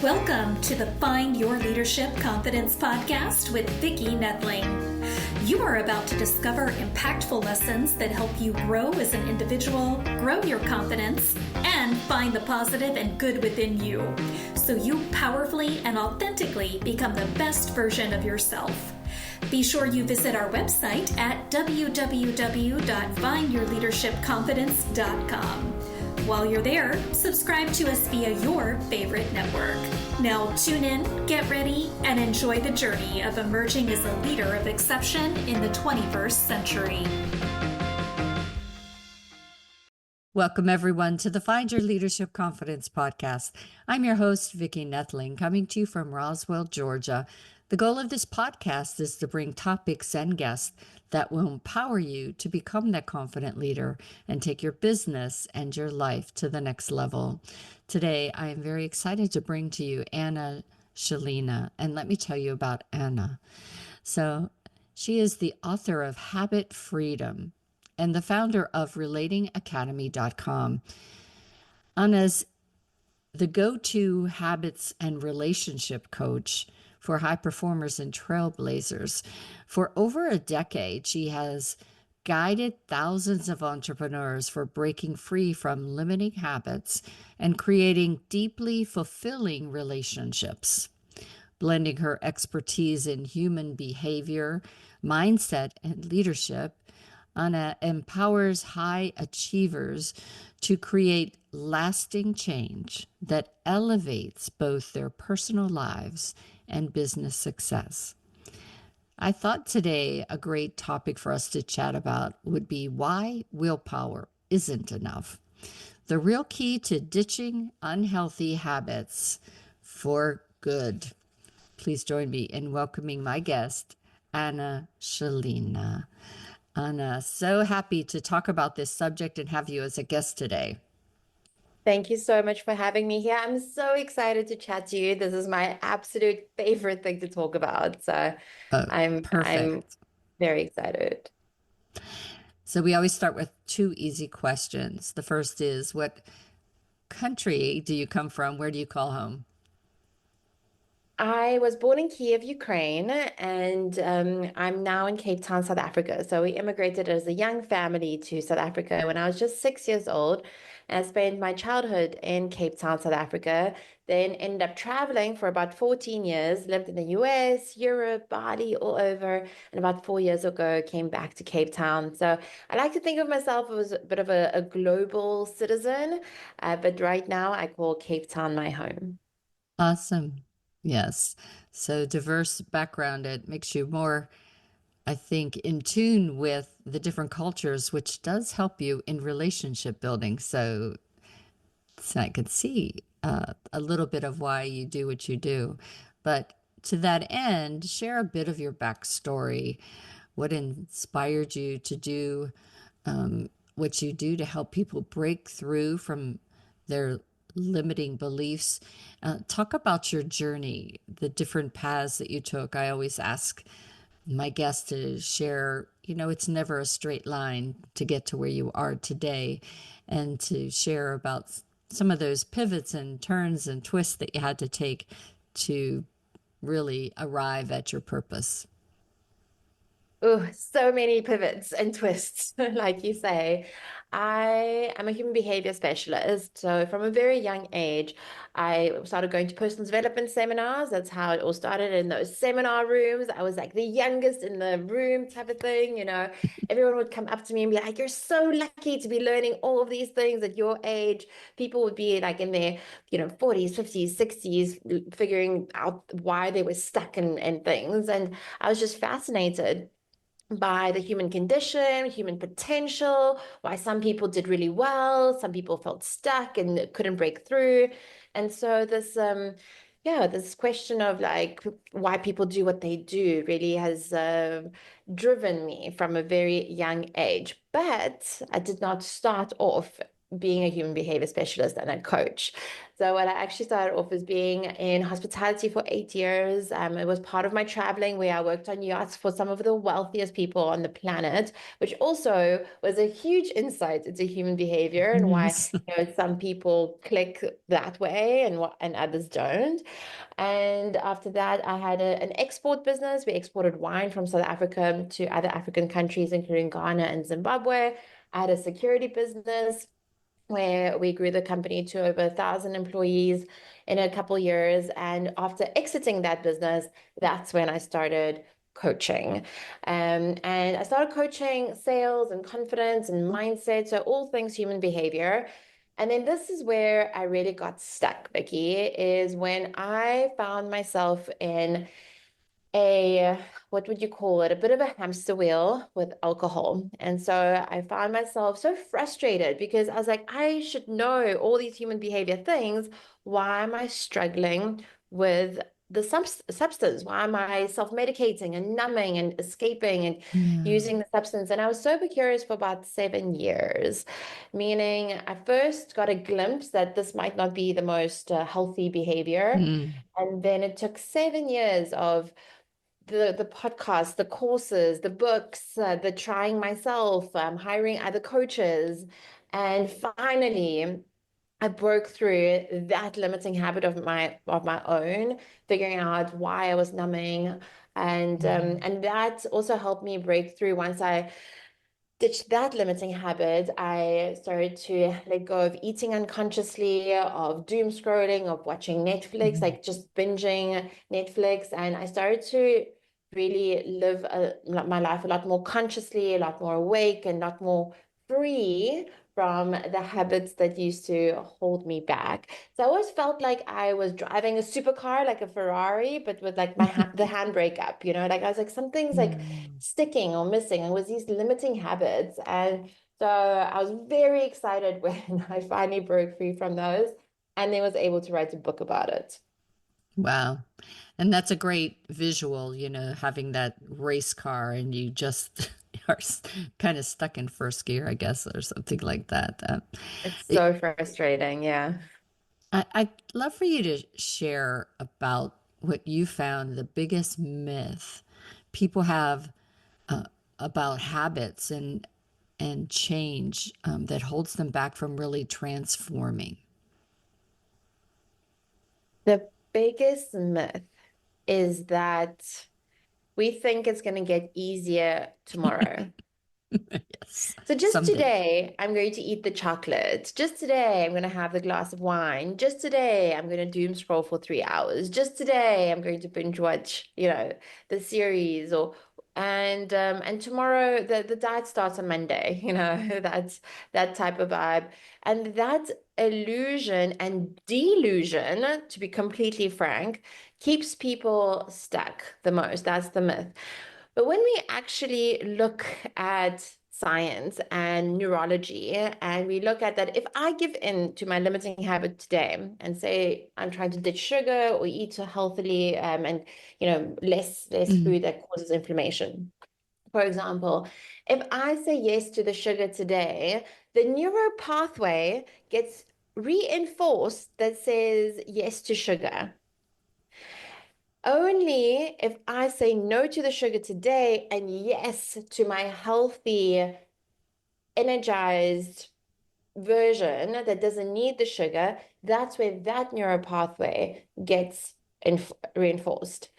Welcome to the Find Your Leadership Confidence podcast with Vicki Noethling. You are about to discover impactful lessons that help you grow as an individual, grow your confidence, and find the positive and good within you, so you powerfully and authentically become the best version of yourself. Be sure you visit our website at www.findyourleadershipconfidence.com. While you're there, subscribe to us via your favorite network. Now tune in, get ready, and enjoy the journey of emerging as a leader of exception in the 21st century. Welcome, everyone, to the Find Your Leadership Confidence podcast. I'm your host, Vicki Noethling, coming to you from Roswell, Georgia. The goal of this podcast is to bring topics and guests that will empower you to become that confident leader and take your business and your life to the next level. Today, I am very excited to bring to you Anna Shilina, and let me tell you about Anna. So, she is the author of Habit Freedom and the founder of relatingacademy.com. Anna's the go-to habits and relationship coach for high performers and trailblazers. For over a decade, she has guided thousands of entrepreneurs for breaking free from limiting habits and creating deeply fulfilling relationships. Blending her expertise in human behavior, mindset, and leadership, Anna empowers high achievers to create lasting change that elevates both their personal lives and business success. I thought today a great topic for us to chat about would be why willpower isn't enough. The real key to ditching unhealthy habits for good. Please join me in welcoming my guest, Anna Shilina. Anna, so happy to talk about this subject and have you as a guest today. Thank you so much for having me here. I'm so excited to chat to you. This is my absolute favorite thing to talk about. So I'm very excited. So we always start with two easy questions. The first is, what country do you come from? Where do you call home? I was born in Kiev, Ukraine, and I'm now in Cape Town, South Africa. So we immigrated as a young family to South Africa when I was just 6 years old. And I spent my childhood in Cape Town, South Africa, then ended up traveling for about 14 years, lived in the US, Europe, Bali, all over. And about 4 years ago, came back to Cape Town. So I like to think of myself as a bit of a global citizen, but right now I call Cape Town my home. Awesome. Yes. So diverse background, it makes you more, I think, in tune with the different cultures, which does help you in relationship building. So I could see a little bit of why you do what you do. But to that end, share a bit of your backstory. What inspired you to do what you do to help people break through from their limiting beliefs. Talk about your journey, the different paths that you took. I always ask my guests to share, it's never a straight line to get to where you are today, and to share about some of those pivots and turns and twists that you had to take to really arrive at your purpose. Oh, so many pivots and twists, like you say. I am a human behavior specialist. So from a very young age, I started going to personal development seminars. That's how it all started, in those seminar rooms. I was like the youngest in the room type of thing. Everyone would come up to me and be like, "You're so lucky to be learning all of these things at your age." People would be like in their, 40s, 50s, 60s, figuring out why they were stuck and things. And I was just fascinated by the human condition, human potential, why some people did really well, some people felt stuck and couldn't break through. And so this question of like why people do what they do really has driven me from a very young age. But I did not start off being a human behavior specialist and a coach. So what I actually started off as being in hospitality for 8 years. It was part of my traveling where I worked on yachts for some of the wealthiest people on the planet, which also was a huge insight into human behavior and why Yes. some people click that way and others don't. And after that, I had an export business. We exported wine from South Africa to other African countries, including Ghana and Zimbabwe. I had a security business where we grew the company to over 1,000 employees in a couple years. And after exiting that business, that's when I started coaching. And I started coaching sales and confidence and mindset, so all things human behavior. And then this is where I really got stuck, Vicki, is when I found myself in a, what would you call it? A bit of a hamster wheel with alcohol. And so I found myself so frustrated because I was like, I should know all these human behavior things. Why am I struggling with the substance? Why am I self-medicating and numbing and escaping and Yeah. using the substance? And I was sober curious for about 7 years, meaning I first got a glimpse that this might not be the most healthy behavior. Mm. And then it took 7 years of the podcast, the courses, the books, the trying myself, hiring other coaches. And finally, I broke through that limiting habit of my own, figuring out why I was numbing. And that also helped me break through once I ditched that limiting habit. I started to let go of eating unconsciously, of doom scrolling, of watching Netflix, Mm. like just binging Netflix. And I started to really live my life a lot more consciously, a lot more awake, and a lot more free from the habits that used to hold me back. So I always felt like I was driving a supercar, like a Ferrari, but with like the handbrake up, like I was like, something's like Mm. sticking or missing, and was these limiting habits. And so I was very excited when I finally broke free from those and then was able to write a book about it. Wow. And that's a great visual, having that race car and you just are kind of stuck in first gear, I guess, or something like that. It's It, so frustrating. Yeah. I'd love for you to share about what you found the biggest myth people have uh, about habits and change that holds them back from really transforming. The biggest myth is that we think it's going to get easier tomorrow. Yes, So just someday. today, I'm going to eat the chocolate. Just today, I'm going to have the glass of wine. Just today, I'm going to doom scroll for 3 hours. Just today, I'm going to binge watch, the series and tomorrow the diet starts on Monday, that's that type of vibe. And that illusion and delusion, to be completely frank, keeps people stuck the most. That's the myth. But when we actually look at science and neurology, and we look at that, if I give in to my limiting habit today and say I'm trying to ditch sugar or eat healthily, and less Mm. food that causes inflammation. For example, if I say yes to the sugar today, the neuro pathway gets reinforced that says yes to sugar. Only if I say no to the sugar today and yes to my healthy, energized version that doesn't need the sugar, that's where that neural pathway gets reinforced.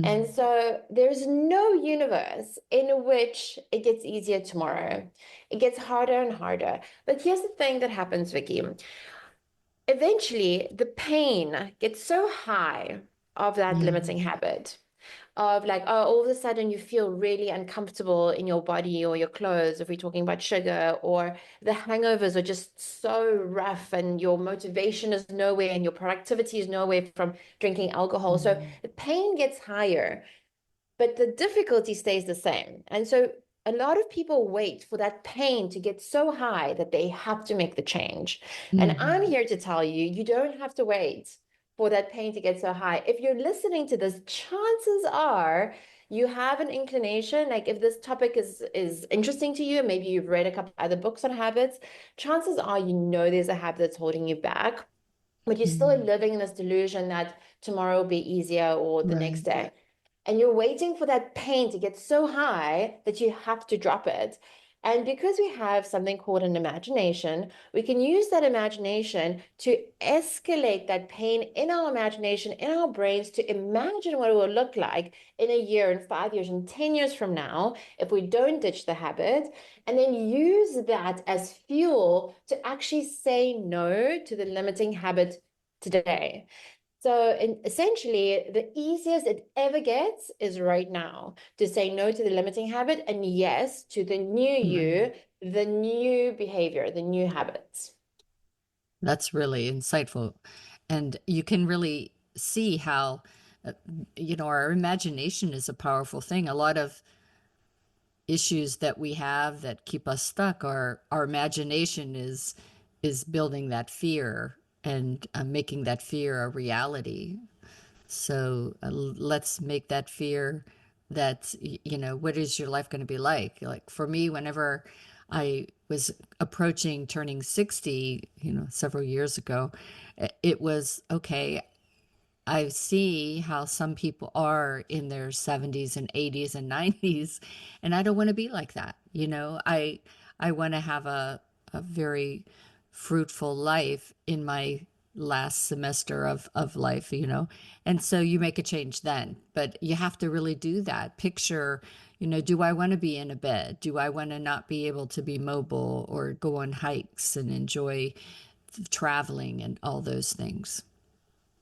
And Mm. so there's no universe in which it gets easier tomorrow. It gets harder and harder. But here's the thing that happens, Vicki. Eventually, the pain gets so high of that Yeah. limiting habit of like, oh, all of a sudden you feel really uncomfortable in your body or your clothes, if we're talking about sugar, or the hangovers are just so rough and your motivation is nowhere and your productivity is nowhere from drinking alcohol. So Mm. the pain gets higher, but the difficulty stays the same. And so a lot of people wait for that pain to get so high that they have to make the change. And I'm Mhm. here to tell you, you don't have to wait for that pain to get so high. If you're listening to this, chances are you have an inclination, like if this topic is interesting to you, maybe you've read a couple other books on habits, chances are you know there's a habit that's holding you back, but you're still Mm, living in this delusion that tomorrow will be easier or the next right. day. And you're waiting for that pain to get so high that you have to drop it. And because we have something called an imagination, we can use that imagination to escalate that pain in our imagination, in our brains, to imagine what it will look like in a year and 5 years and 10 years from now if we don't ditch the habit, and then use that as fuel to actually say no to the limiting habit today. So essentially, the easiest it ever gets is right now to say no to the limiting habit and yes to the new Right. you, the new behavior, the new habits. That's really insightful. And you can really see how, uh, our imagination is a powerful thing. A lot of issues that we have that keep us stuck are our imagination is building that fear and making that fear a reality. So let's make that fear that, what is your life going to be like? Like for me, whenever I was approaching turning 60, several years ago, it was okay. I see how some people are in their 70s and 80s and 90s, and I don't want to be like that. I want to have a very fruitful life in my last semester of life, And so you make a change then, but you have to really do that. Picture, do I want to be in a bed? Do I want to not be able to be mobile or go on hikes and enjoy traveling and all those things?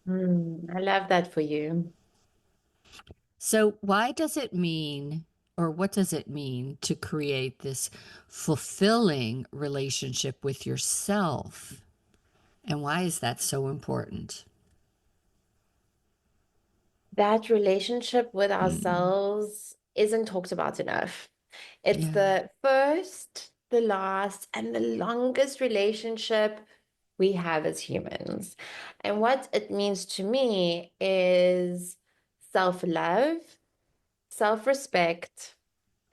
I love that for you. So, why does it mean, or what does it mean to create this fulfilling relationship with yourself? And why is that so important? That relationship with Mm, ourselves isn't talked about enough. It's yeah, the first, the last, and the longest relationship we have as humans. And what it means to me is self-love, self-respect,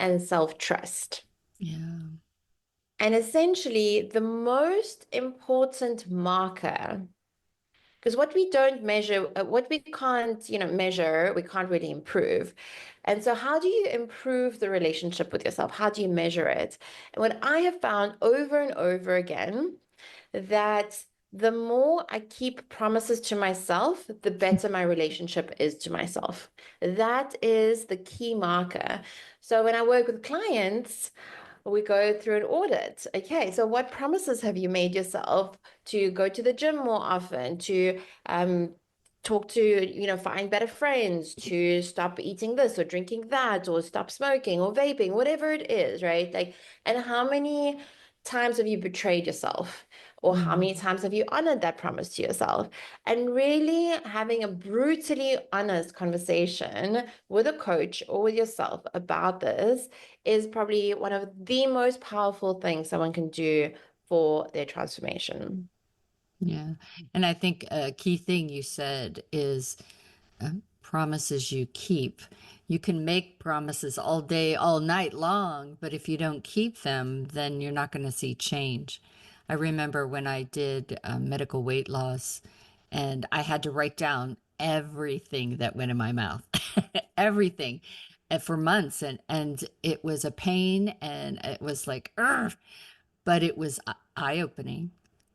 and self-trust. yeah, And essentially, the most important marker, because what we don't measure, what we can't, measure, we can't really improve. And so, how do you improve the relationship with yourself? How do you measure it? And what I have found over and over again, that the more I keep promises to myself, the better my relationship is to myself. That is the key marker. So when I work with clients, we go through an audit. Okay, so what promises have you made yourself to go to the gym more often, to talk to, find better friends, to stop eating this or drinking that, or stop smoking or vaping, whatever it is, right? Like, and how many times have you betrayed yourself? Or how many mm, times have you honored that promise to yourself? And really having a brutally honest conversation with a coach or with yourself about this is probably one of the most powerful things someone can do for their transformation. yeah. And I think a key thing you said is promises you keep. You can make promises all day, all night long, but if you don't keep them, then you're not going to see change. I remember when I did medical weight loss and I had to write down everything that went in my mouth, everything, and for months. And it was a pain and it was like, "Ugh," but it was eye-opening.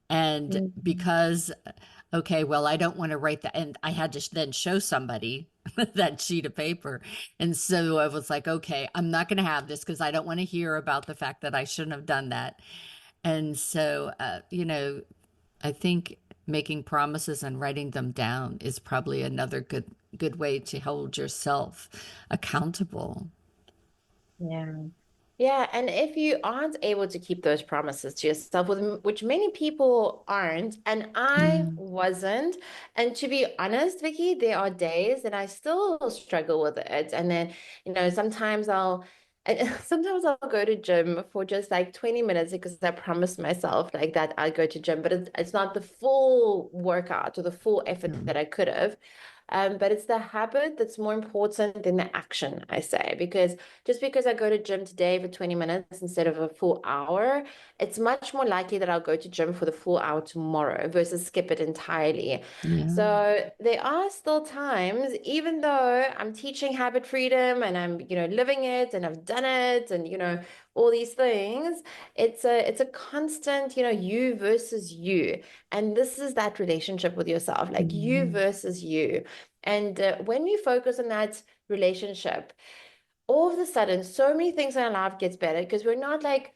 And Mhm. because, okay, well, I don't want to write that. And I had to then show somebody that sheet of paper. And so I was like, okay, I'm not going to have this because I don't want to hear about the fact that I shouldn't have done that. And so, I think making promises and writing them down is probably another good way to hold yourself accountable. Yeah. Yeah, and if you aren't able to keep those promises to yourself, which many people aren't, and I Yeah. wasn't, and to be honest, Vicky, there are days that I still struggle with it. And then, sometimes sometimes I'll go to gym for just like 20 minutes because I promised myself like that I'll go to gym, but it's not the full workout or the full effort Yeah. that I could have. But it's the habit that's more important than the action, I say, because just because I go to gym today for 20 minutes instead of a full hour, it's much more likely that I'll go to gym for the full hour tomorrow versus skip it entirely. Yeah. So there are still times, even though I'm teaching habit freedom and I'm, living it and I've done it and, all these things, it's a constant, you versus you. And this is that relationship with yourself, like you Mhm. versus you. And when we focus on that relationship, all of a sudden, so many things in our life gets better because we're not like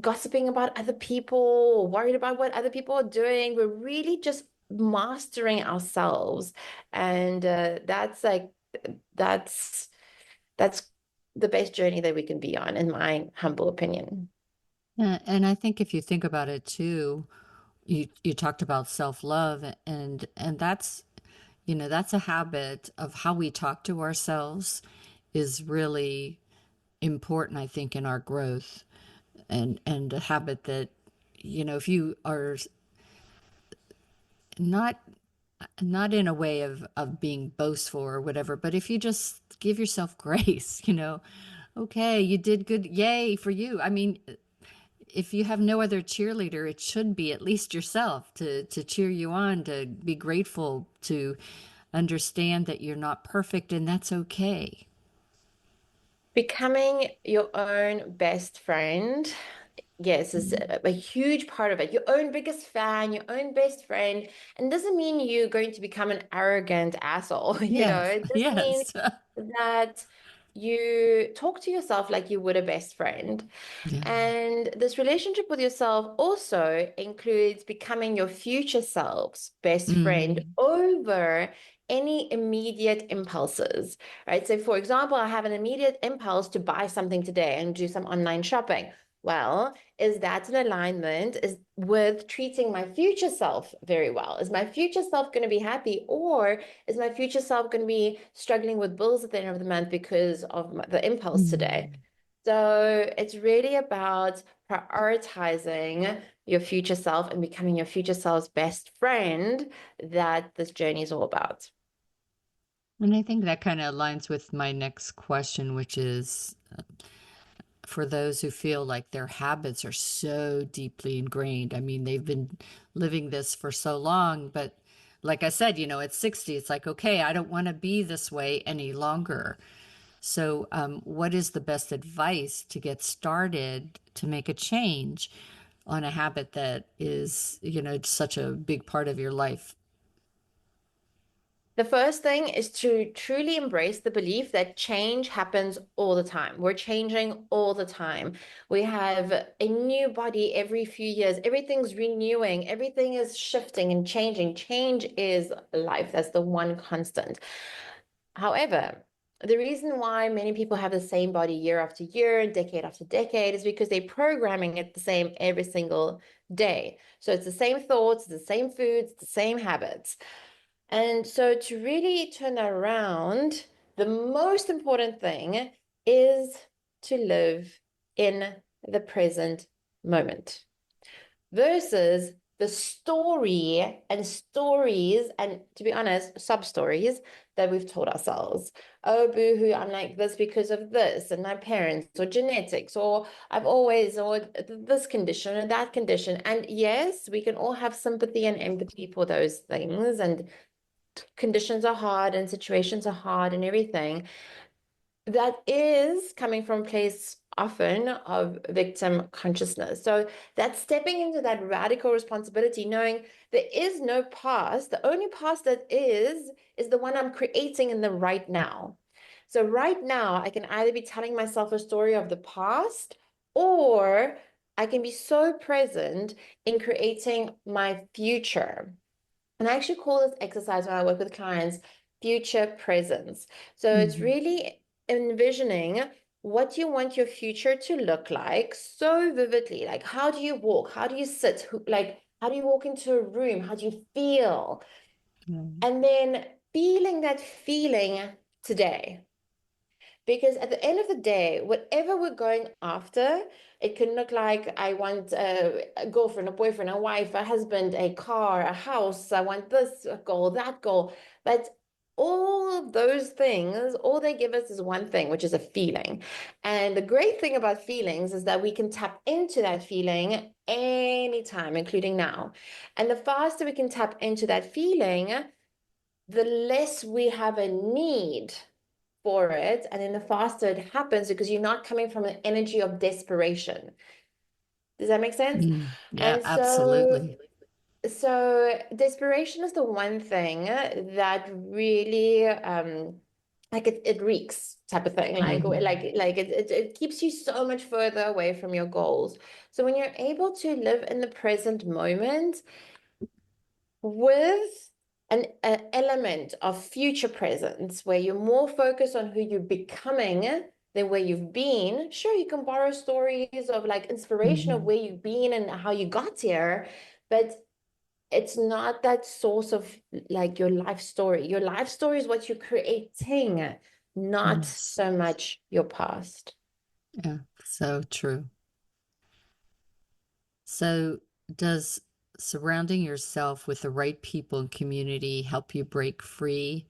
gossiping about other people or worried about what other people are doing. We're really just mastering ourselves. And that's that's the best journey that we can be on, in my humble opinion. Yeah, and I think if you think about it too, you talked about self-love and that's that's a habit of how we talk to ourselves is really important, I think, in our growth and a habit that if you are not not in a way of being boastful or whatever, but if you just give yourself grace, okay, you did good, yay for you. I mean, if you have no other cheerleader, it should be at least yourself to cheer you on, to be grateful, to understand that you're not perfect and that's okay. Becoming your own best friend, yes, is a huge part of it. Your own biggest fan, your own best friend. And doesn't mean you're going to become an arrogant asshole, Yes, It just means yes. that you talk to yourself like you would a best friend. Yeah. And this relationship with yourself also includes becoming your future self's best friend Mm. over any immediate impulses, right? So, for example, I have an immediate impulse to buy something today and do some online shopping. Well, is that in alignment is with treating my future self very well? Is my future self going to be happy, or is my future self going to be struggling with bills at the end of the month because of the impulse today? Mm. So it's really about prioritizing your future self and becoming your future self's best friend that this journey is all about. And I think that kind of aligns with my next question, which is for those who feel like their habits are so deeply ingrained. I mean, they've been living this for so long, but like I said, at 60, it's like, okay, I don't want to be this way any longer. So, what is the best advice to get started to make a change on a habit that is, such a big part of your life? The first thing is to truly embrace the belief that change happens all the time. We're changing all the time. We have a new body every few years. Everything's renewing, everything is shifting and changing. Change is life. That's the one constant. However, the reason why many people have the same body year after year and decade after decade is because they're programming it the same every single day. So it's the same thoughts, the same foods, the same habits. And so to really turn that around, the most important thing is to live in the present moment versus the story and stories, and to be honest, sub stories that we've told ourselves. Oh, boo-hoo, I'm like this because of this, and my parents, or genetics, or I've always, or this condition or that condition. And yes, we can all have sympathy and empathy for those things, and conditions are hard, and situations are hard, and everything that is coming from a place often of victim consciousness. So that's stepping into that radical responsibility, knowing there is no past. The only past that is the one I'm creating in the right now. So right now, I can either be telling myself a story of the past, or I can be so present in creating my future. And I actually call this exercise when I work with clients future presence. So it's Mhm. really envisioning what you want your future to look like so vividly. Like, how do you walk? How do you sit? Like, how do you walk into a room? How do you feel? Yeah. And then feeling that feeling today. Because at the end of the day, whatever we're going after, it can look like I want a girlfriend, a boyfriend, a wife, a husband, a car, a house. I want this goal, that goal. But all those things, all they give us is one thing, which is a feeling. And the great thing about feelings is that we can tap into that feeling anytime, including now. And the faster we can tap into that feeling, the less we have a need for it. And then the faster it happens because you're not coming from an energy of desperation. Does that make sense? Yeah, And absolutely. so desperation is the one thing that really like it reeks type of thing. Like Hmm. it keeps you so much further away from your goals. So when you're able to live in the present moment with an element of future presence where you're more focused on who you're becoming than where you've been. Sure, you can borrow stories of like inspiration of Hmm. where you've been and how you got here, but it's not that source of like your life story. Your life story is what you're creating, not Yes. so much your past. Yeah, so true. So, does surrounding yourself with the right people and community help you break free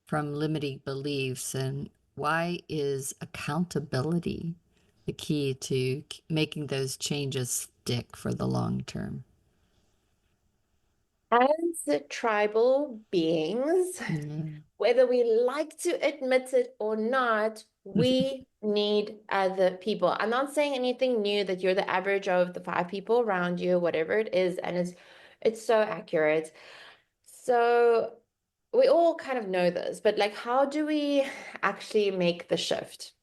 from limiting beliefs? And why is accountability the key to making those changes stick for the long term? As tribal beings, Yeah. whether we like to admit it or not, we need other people. I'm not saying anything new that you're the average of the 5 people around you, whatever it is, and it's so accurate. So we all kind of know this, but like, how do we actually make the shift?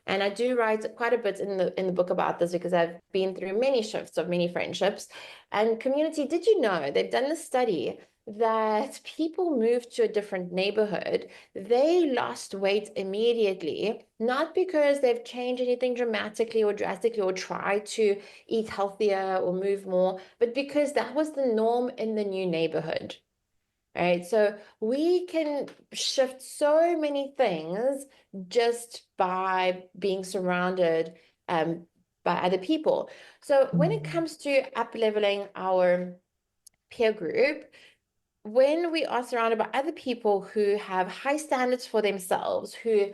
And I do write quite a bit in the book about this because I've been through many shifts of many friendships. And community, did you know they've done a study that people moved to a different neighborhood, they lost weight immediately, not because they've changed anything dramatically or drastically or tried to eat healthier or move more, but because that was the norm in the new neighborhood. Right. So we can shift so many things just by being surrounded um, by other people. So when it Mhm. comes to up leveling our peer group, when we are surrounded by other people who have high standards for themselves, who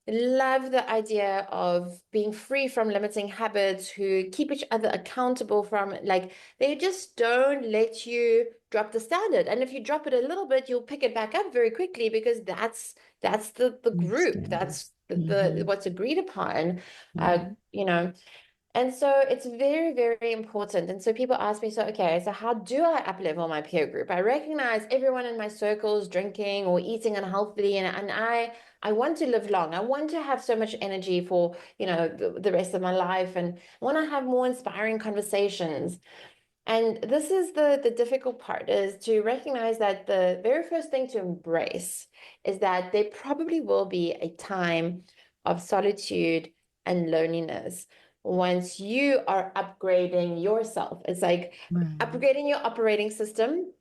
love the idea of being free from limiting habits, who keep each other accountable from like they just don't let you drop the standard. And if you drop it a little bit, you'll pick it back up very quickly because that's the group. Standard. That's the Hmm. what's agreed upon. Right. You know, and so it's very, very important. And so people ask me, so, okay, so how do I up-level my peer group? I recognize everyone in my circle is drinking or eating unhealthily, and I want to live long. I want to have so much energy for, the rest of my life, and I want to have more inspiring conversations. And this is the difficult part, is to recognize that the very first thing to embrace is that there probably will be a time of solitude and loneliness once you are upgrading yourself. It's like Right. upgrading your operating system,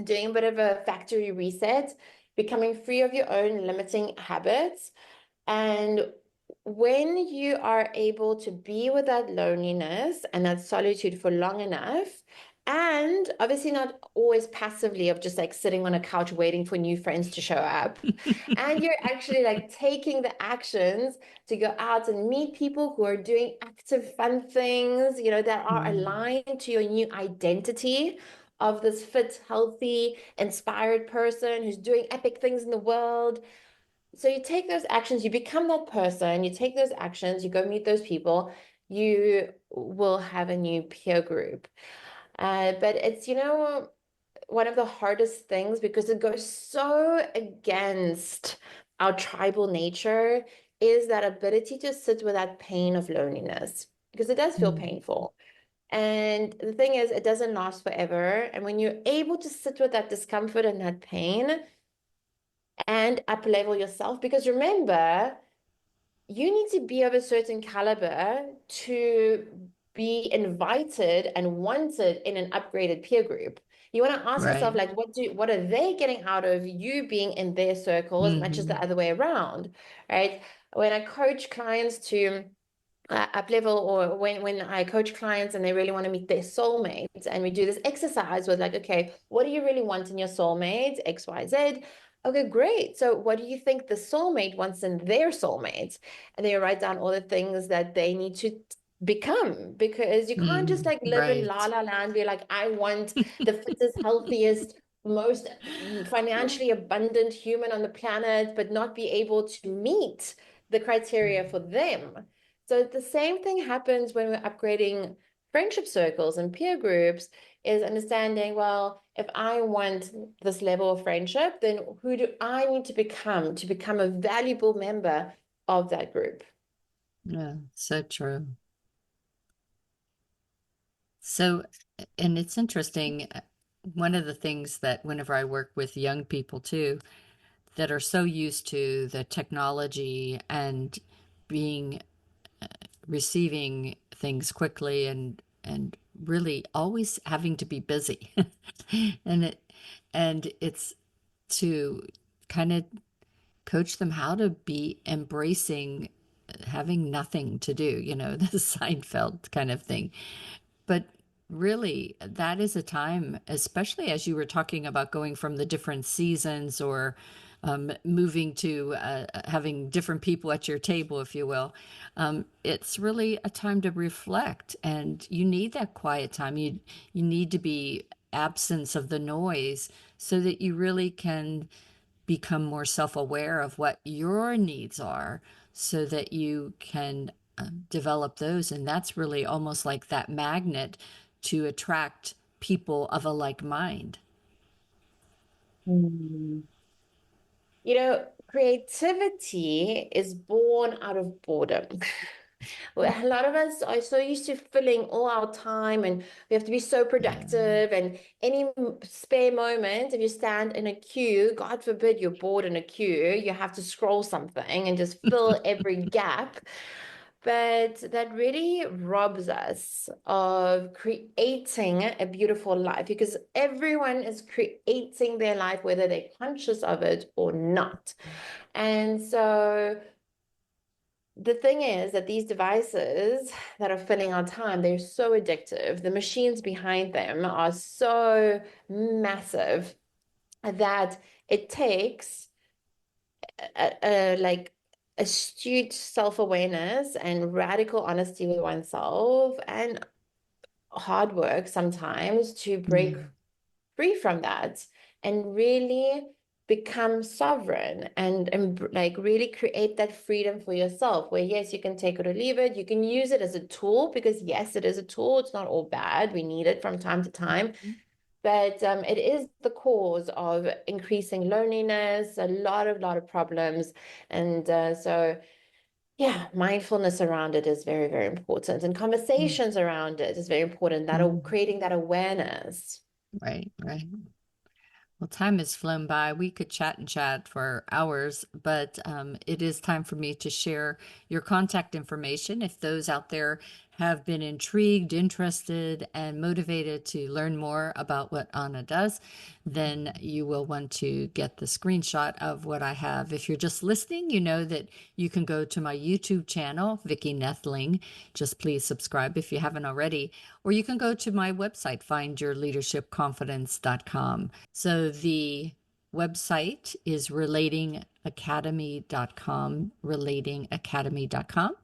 doing a bit of a factory reset, becoming free of your own limiting habits. And when you are able to be with that loneliness and that solitude for long enough, and obviously not always passively of just like sitting on a couch waiting for new friends to show up, and you're actually like taking the actions to go out and meet people who are doing active, fun things, that are Mm. aligned to your new identity of this fit, healthy, inspired person who's doing epic things in the world. So you take those actions, you become that person, you take those actions, you go meet those people, you will have a new peer group. But it's, one of the hardest things because it goes so against our tribal nature is that ability to sit with that pain of loneliness because it does feel Mm. painful. And the thing is, it doesn't last forever. And when you're able to sit with that discomfort and that pain and up level yourself, because remember, you need to be of a certain caliber to be invited and wanted in an upgraded peer group. You want to ask yourself, Right. like, what are they getting out of you being in their circle as much as the Hmm. other way around, right? When I coach clients to up level, or when I coach clients and they really want to meet their soulmates, and we do this exercise with like, okay, what do you really want in your soulmate? XYZ. Okay, great. So what do you think the soulmate wants in their soulmate? And then you write down all the things that they need to become, because you can't just like live in la Right. la land, be like, I want the fittest, healthiest, most financially abundant human on the planet, but not be able to meet the criteria for them. So the same thing happens when we're upgrading friendship circles and peer groups, is understanding, well, if I want this level of friendship, then who do I need to become a valuable member of that group? Yeah, so true. So, and it's interesting. One of the things that whenever I work with young people too, that are so used to the technology and being receiving things quickly and really always having to be busy. and it's to kind of coach them how to be embracing having nothing to do, the Seinfeld kind of thing. But really, that is a time, especially as you were talking about going from the different seasons or moving to having different people at your table, if you will. It's really a time to reflect, and you need that quiet time. You need to be absence of the noise so that you really can become more self-aware of what your needs are so that you can develop those. And that's really almost like that magnet to attract people of a like mind. Mm. You know, creativity is born out of boredom. Well, a lot of us are so used to filling all our time, and we have to be so Yeah. productive. And any spare moment, if you stand in a queue, God forbid you're bored in a queue, you have to scroll something and just fill every gap. But that really robs us of creating a beautiful life, because everyone is creating their life, whether they're conscious of it or not. And so the thing is that these devices that are filling our time, they're so addictive. The machines behind them are so massive that it takes like astute self-awareness and radical honesty with oneself and hard work sometimes to break Mm. free from that and really become sovereign and like really create that freedom for yourself, where yes, you can take it or leave it. You can use it as a tool, because yes, it is a tool. It's not all bad. We need it from time to time. But it is the cause of increasing loneliness, a lot of problems. And so yeah, mindfulness around it is very, very important. And Mm. conversations around it is very important. That Mm. creating that awareness. Right, right. Well, time has flown by. We could chat and chat for hours, but it is time for me to share your contact information. If those out there have been intrigued, interested, and motivated to learn more about what Anna does, then you will want to get the screenshot of what I have. If you're just listening, you know that you can go to my YouTube channel, Vicki Noethling. Just please subscribe if you haven't already, or you can go to my website, findyourleadershipconfidence.com. So the website is relatingacademy.com, relatingacademy.com.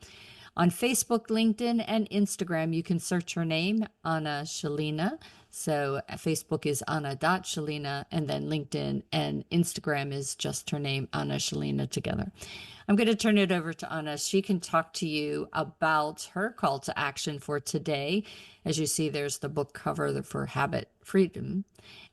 On Facebook, LinkedIn, and Instagram, you can search her name, Anna Shilina. So Facebook is Anna.Shilina, and then LinkedIn and Instagram is just her name, Anna Shilina, together. I'm going to turn it over to Anna. She can talk to you about her call to action for today. As you see, there's the book cover for Habit Freedom.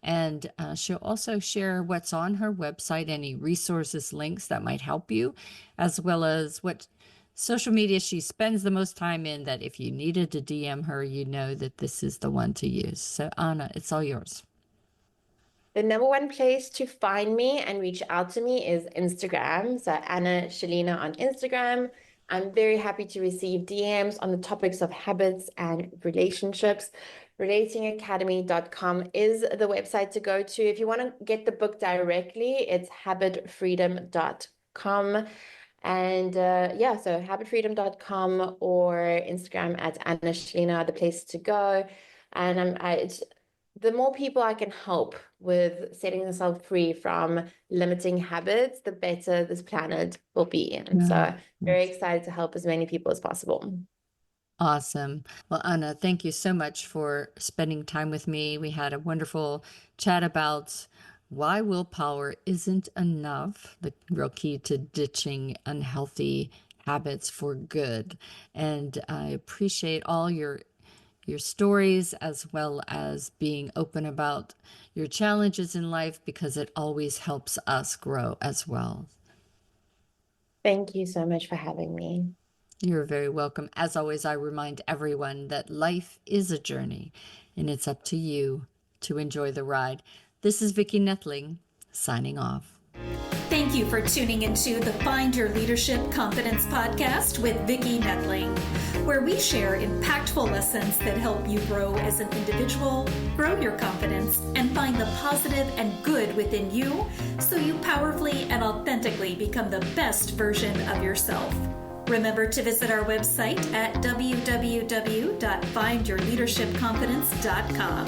And she'll also share what's on her website, any resources, links that might help you, as well as what social media she spends the most time in, that if you needed to DM her, you know that this is the one to use. So, Anna, it's all yours. The number one place to find me and reach out to me is Instagram. So Anna Shilina on Instagram. I'm very happy to receive DMs on the topics of habits and relationships. Relatingacademy.com is the website to go to. If you want to get the book directly, it's habitfreedom.com. And yeah, so habitfreedom.com or Instagram at Anna Shilina are the places to go. And it's the more people I can help with setting themselves free from limiting habits, the better this planet will be. And so very excited to help as many people as possible. Awesome. Well, Anna, thank you so much for spending time with me. We had a wonderful chat about why willpower isn't enough, the real key to ditching unhealthy habits for good. And I appreciate all your stories, as well as being open about your challenges in life, because it always helps us grow as well. Thank you so much for having me. You're very welcome. As always, I remind everyone that life is a journey, and it's up to you to enjoy the ride. This is Vicki Noethling, signing off. Thank you for tuning into the Find Your Leadership Confidence podcast with Vicki Noethling, where we share impactful lessons that help you grow as an individual, grow your confidence, and find the positive and good within you so you powerfully and authentically become the best version of yourself. Remember to visit our website at www.findyourleadershipconfidence.com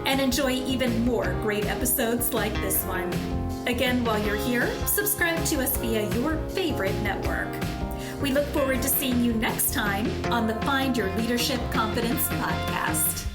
and enjoy even more great episodes like this one. Again, while you're here, subscribe to us via your favorite network. We look forward to seeing you next time on the Find Your Leadership Confidence podcast.